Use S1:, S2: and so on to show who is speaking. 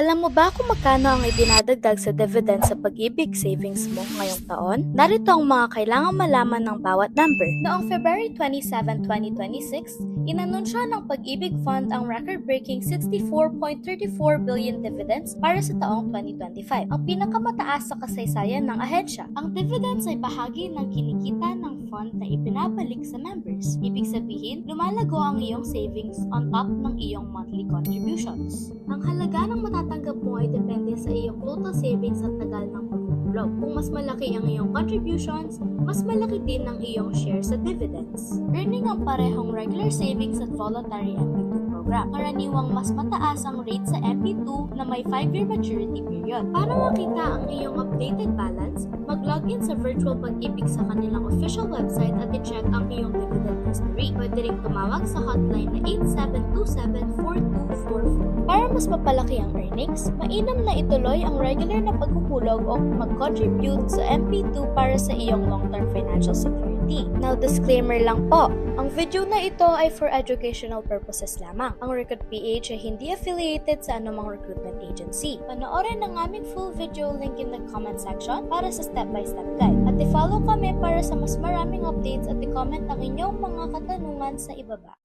S1: Alam mo ba kung magkano ang idinadagdag sa dividend sa pag-ibig savings mo ngayong taon? Narito ang mga kailangang malaman ng bawat member. Noong February 27, 2026, inanunsyo ng Pag-ibig Fund ang record-breaking 64.34 billion dividends para sa taong 2025, ang pinakamataas sa kasaysayan ng ahensya. Ang dividends ay bahagi ng kinikita ng fund na ipinabalik sa members. Ibig sabihin, lumalago ang iyong savings on top ng iyong monthly contributions. Ang halaga ng matatanggap mo ay depende sa iyong total savings at tagal ng pagkukulog. Kung mas malaki ang iyong contributions, mas malaki din ang iyong share sa dividends. Earning ang parehong regular savings at voluntary MP2 program. Karaniwang mas mataas ang rate sa MP2 na may 5-year maturity period. Para makita ang iyong updated balance, mag-login sa Virtual Pag-ibig sa kanilang official website at i-check ang iyong dividend history. Pwede rin tumawag sa hotline na 8727-4244. Para mas mapalaki ang earnings, mainam na ituloy ang regular na pagkukulog o mag-contribute sa MP2 para sa iyong long-term financial security. Now, disclaimer lang po, ang video na ito ay for educational purposes lamang. Ang Recruit PH ay hindi affiliated sa anumang recruitment agency. Panoorin ang aming full video link in the comment section para sa step-by-step guide. At i-follow kami para sa mas maraming updates at i-comment ang inyong mga katanungan sa ibaba.